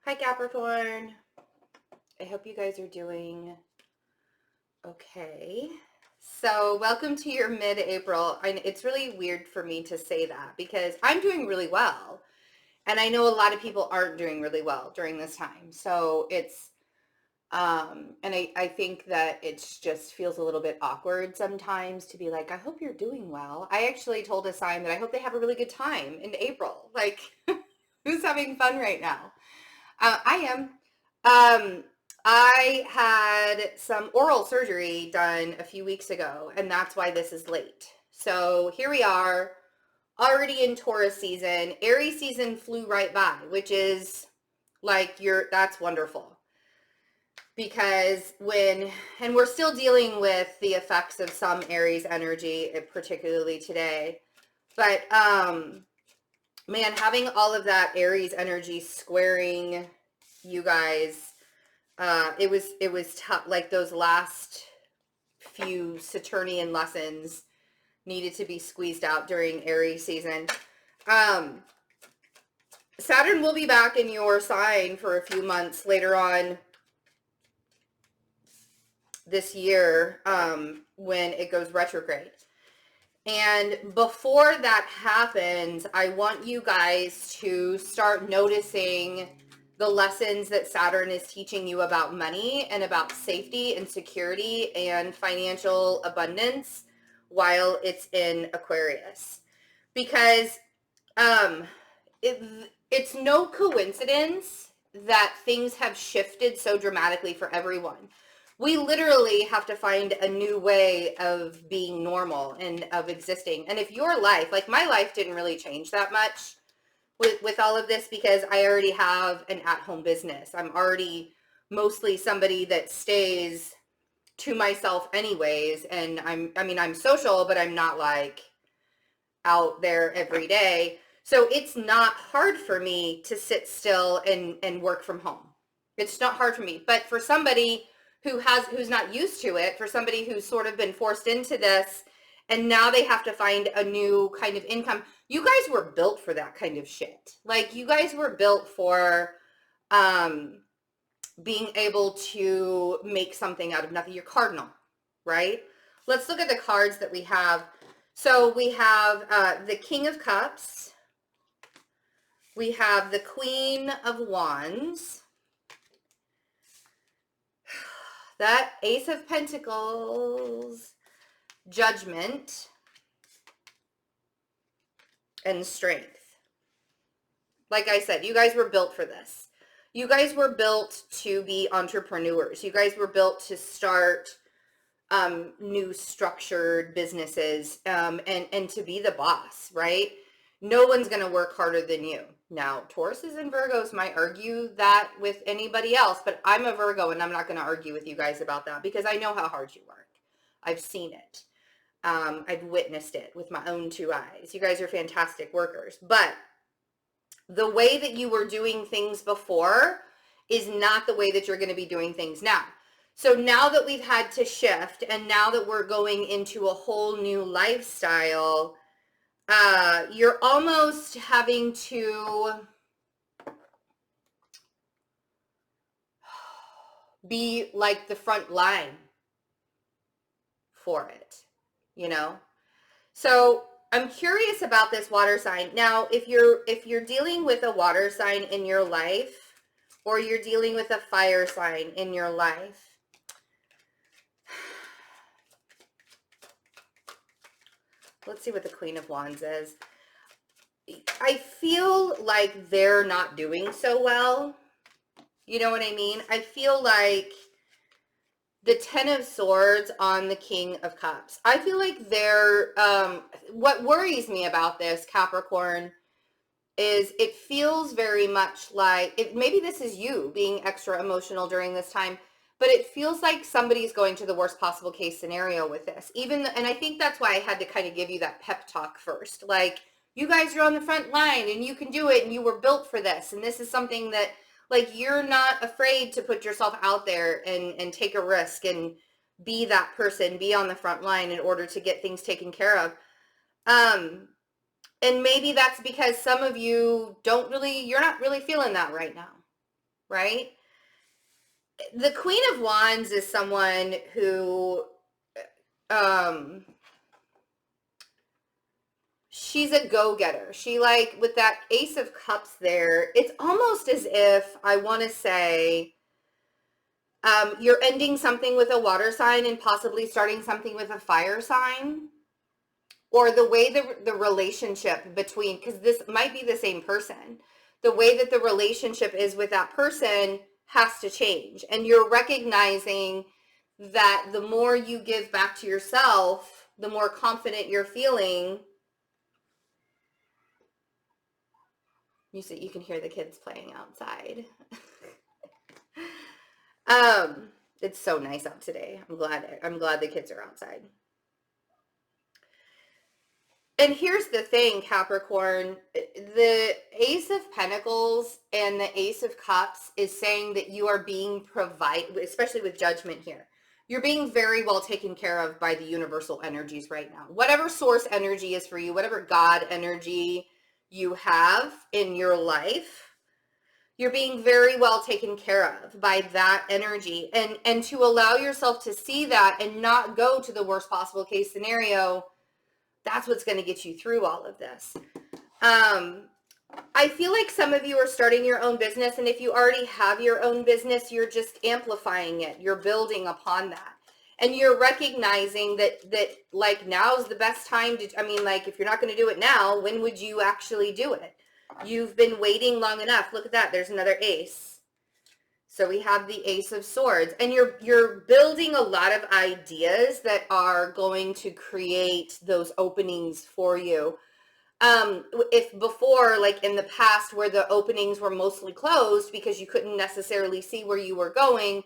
Hi Capricorn. I hope you guys are doing okay. So welcome to your mid-April. It's really weird for me to say that because I'm doing really well. And I know a lot of people aren't doing really well during this time. So it's, and I think that it's just feels a little bit awkward sometimes to be like, I hope you're doing well. I actually told a sign that I hope they have a really good time in April. Like, who's having fun right now? I am. Um, I had some oral surgery done a few weeks ago, and that's why this is late. So here we are, already in Taurus season. Aries season flew right by, which is like that's wonderful. Because and we're still dealing with the effects of some Aries energy, particularly today. But man, having all of that Aries energy squaring you guys, it was tough. Like those last few Saturnian lessons needed to be squeezed out during Aries season. Saturn will be back in your sign for a few months later on this year, when it goes retrograde. And before that happens, I want you guys to start noticing the lessons that Saturn is teaching you about money and about safety and security and financial abundance while it's in Aquarius. Because it's no coincidence that things have shifted so dramatically for everyone. We literally have to find a new way of being normal and of existing. And if your life, like my life didn't really change that much with all of this because I already have an at-home business. I'm already mostly somebody that stays to myself anyways. And I'm social, but I'm not like out there every day. So it's not hard for me to sit still and work from home. It's not hard for me. But for somebody who's not used to it, for somebody who's sort of been forced into this and now they have to find a new kind of income. You guys were built for that kind of shit. Like you guys were built for being able to make something out of nothing. You're cardinal, right? Let's look at the cards that we have. So we have the King of Cups. We have the Queen of Wands. That Ace of Pentacles, Judgment, and Strength. Like I said, you guys were built for this. You guys were built to be entrepreneurs. You guys were built to start new structured businesses, and to be the boss, right? No one's going to work harder than you. Now, Tauruses and Virgos might argue that with anybody else, but I'm a Virgo and I'm not going to argue with you guys about that because I know how hard you work. I've seen it. I've witnessed it with my own two eyes. You guys are fantastic workers, but the way that you were doing things before is not the way that you're going to be doing things now. So now that we've had to shift and now that we're going into a whole new lifestyle, you're almost having to be like the front line for it, you know? So I'm curious about this water sign. Now, if you're dealing with a water sign in your life or you're dealing with a fire sign in your life, let's see what the Queen of Wands is. I feel like they're not doing so well. You know what I mean? I feel like the Ten of Swords on the King of Cups. I feel like they're, what worries me about this, Capricorn, is it feels very much like, maybe this is you being extra emotional during this time, but it feels like somebody's going to the worst possible case scenario with this. And I think that's why I had to kind of give you that pep talk first. Like, you guys are on the front line and you can do it and you were built for this. And this is something that, like, you're not afraid to put yourself out there and take a risk and be that person, be on the front line in order to get things taken care of. And maybe that's because some of you you're not really feeling that right now. right? The Queen of Wands is someone who, um, she's a go-getter. She, like, with that Ace of Cups there, it's almost as if, I want to say, you're ending something with a water sign and possibly starting something with a fire sign, or the way the relationship between, because this might be the same person, the way that the relationship is with that person has to change. And you're recognizing that the more you give back to yourself, the more confident you're feeling. You see, you can hear the kids playing outside. It's so nice out today. I'm glad the kids are outside. And here's the thing, Capricorn, the Ace of Pentacles and the Ace of Cups is saying that you are being provided, especially with Judgment here. You're being very well taken care of by the universal energies right now. Whatever source energy is for you, whatever God energy you have in your life, you're being very well taken care of by that energy. And to allow yourself to see that and not go to the worst possible case scenario, that's what's going to get you through all of this. I feel like some of you are starting your own business, and if you already have your own business, you're just amplifying it. You're building upon that. And you're recognizing that like now's the best time to, I mean, like if you're not going to do it now, when would you actually do it? You've been waiting long enough. Look at that. There's another ace. So we have the Ace of Swords, and you're building a lot of ideas that are going to create those openings for you. If before, like in the past, where the openings were mostly closed because you couldn't necessarily see where you were going,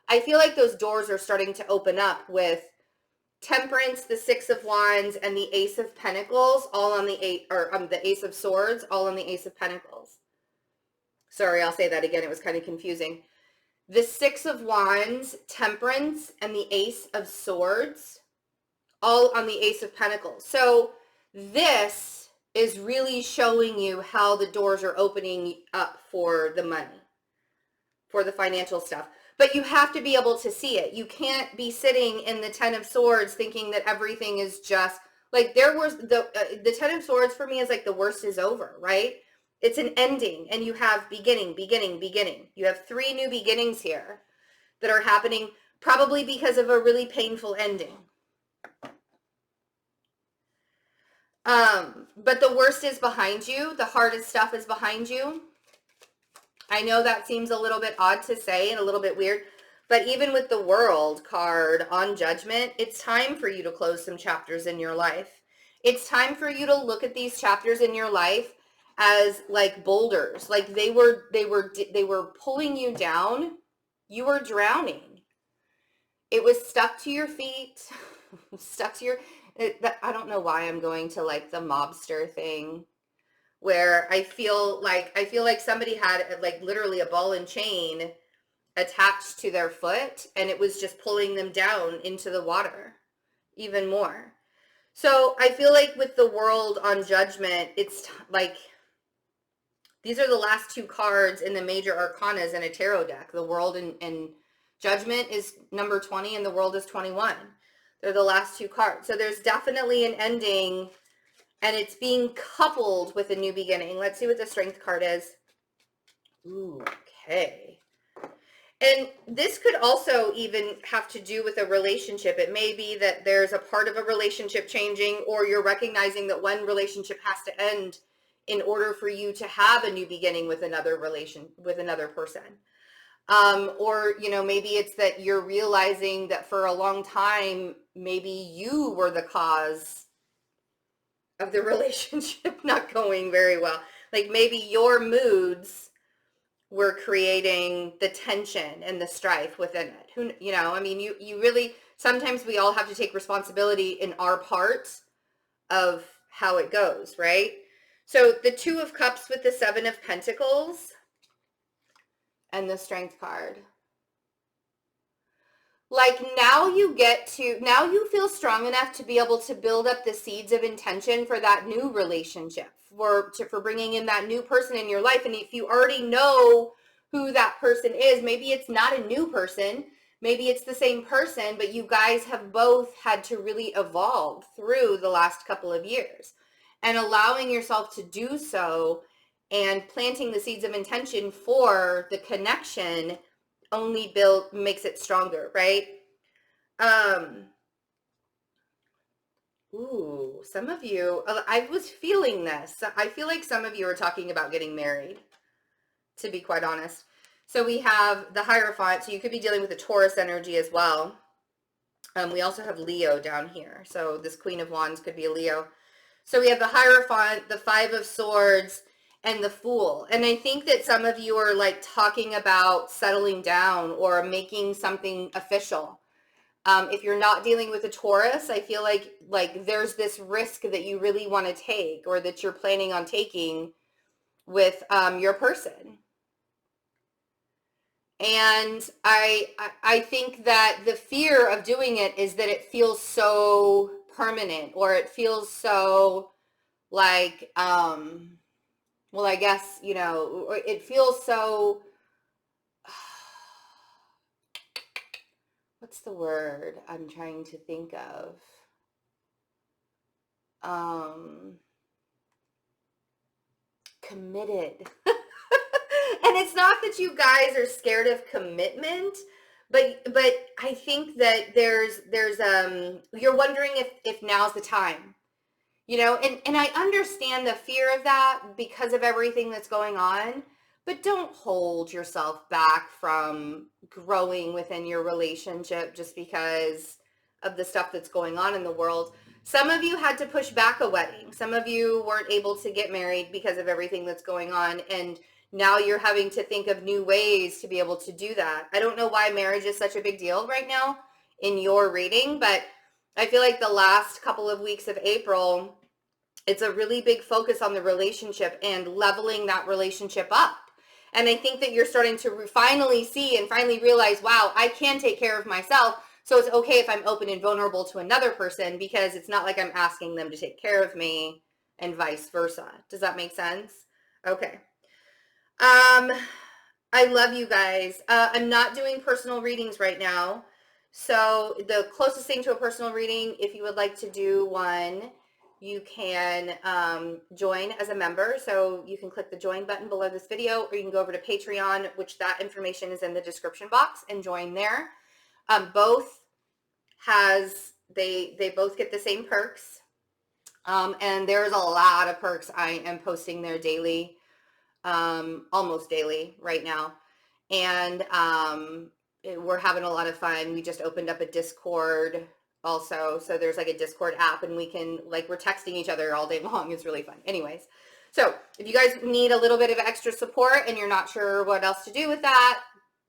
I feel like those doors are starting to open up with Temperance, the Six of Wands, and the Ace of Pentacles, all on the the Ace of Swords, all on the Ace of Pentacles. Sorry, I'll say that again. It was kind of confusing. The Six of Wands, Temperance, and the Ace of Swords, all on the Ace of Pentacles. So this is really showing you how the doors are opening up for the money, for the financial stuff. But you have to be able to see it. You can't be sitting in the Ten of Swords thinking that everything is just, like there was, the Ten of Swords for me is like the worst is over, right? It's an ending, and you have beginning, beginning, beginning. You have 3 new beginnings here that are happening probably because of a really painful ending. But the worst is behind you. The hardest stuff is behind you. I know that seems a little bit odd to say and a little bit weird, but even with the World card on Judgment, it's time for you to close some chapters in your life. It's time for you to look at these chapters in your life as like boulders, like they were pulling you down. You were drowning. It was stuck to your feet, stuck to your, I don't know why I'm going to like the mobster thing where I feel like somebody had like literally a ball and chain attached to their foot, and it was just pulling them down into the water even more. So I feel like with the World on Judgment, it's like, these are the last 2 cards in the major arcanas in a tarot deck. The World and Judgment is number 20 and the World is 21. They're the last 2 cards. So there's definitely an ending, and it's being coupled with a new beginning. Let's see what the Strength card is. Ooh, okay. And this could also even have to do with a relationship. It may be that there's a part of a relationship changing, or you're recognizing that one relationship has to end in order for you to have a new beginning with another person. Or, you know, maybe it's that you're realizing that for a long time, maybe you were the cause of the relationship not going very well. Like maybe your moods were creating the tension and the strife within it. Who, you know, I mean, you really, sometimes we all have to take responsibility in our part of how it goes, right? So the 2 of Cups with the 7 of Pentacles and the Strength card. Like now you feel strong enough to be able to build up the seeds of intention for that new relationship, for bringing in that new person in your life. And if you already know who that person is. Maybe it's not a new person. Maybe it's the same person, but you guys have both had to really evolve through the last couple of years. And allowing yourself to do so and planting the seeds of intention for the connection only makes it stronger, right? Ooh, some of you, I was feeling this. I feel like some of you are talking about getting married, to be quite honest. So we have the Hierophant, so you could be dealing with a Taurus energy as well. We also have Leo down here. So this Queen of Wands could be a Leo. So we have the Hierophant, the Five of Swords, and the Fool. And I think that some of you are like talking about settling down or making something official. If you're not dealing with a Taurus, I feel like there's this risk that you really want to take or that you're planning on taking with your person. And I think that the fear of doing it is that it feels so permanent, or it feels so like, well, I guess, you know, or it feels so, what's the word I'm trying to think of? Committed. And it's not that you guys are scared of commitment, but I think that there's you're wondering if now's the time. You know, and I understand the fear of that because of everything that's going on, but don't hold yourself back from growing within your relationship just because of the stuff that's going on in the world. Some of you had to push back a wedding. Some of you weren't able to get married because of everything that's going on, and now you're having to think of new ways to be able to do that. I don't know why marriage is such a big deal right now in your reading, but I feel like the last couple of weeks of April, it's a really big focus on the relationship and leveling that relationship up. And I think that you're starting to finally see and finally realize, wow, I can take care of myself. So it's okay if I'm open and vulnerable to another person, because it's not like I'm asking them to take care of me and vice versa. Does that make sense? Okay. I love you guys. I'm not doing personal readings right now. So the closest thing to a personal reading, if you would like to do one, you can join as a member. So you can click the join button below this video, or you can go over to Patreon, which that information is in the description box, and join there. Both they both get the same perks. And there's a lot of perks. I am posting there daily, almost daily right now. And we're having a lot of fun. We just opened up a Discord also. So there's like a Discord app, and we can, like, we're texting each other all day long. It's really fun. Anyways, so if you guys need a little bit of extra support and you're not sure what else to do with that,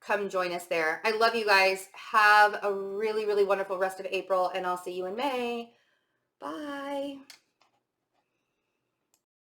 come join us there. I love you guys. Have a really, really wonderful rest of April, and I'll see you in May. Bye.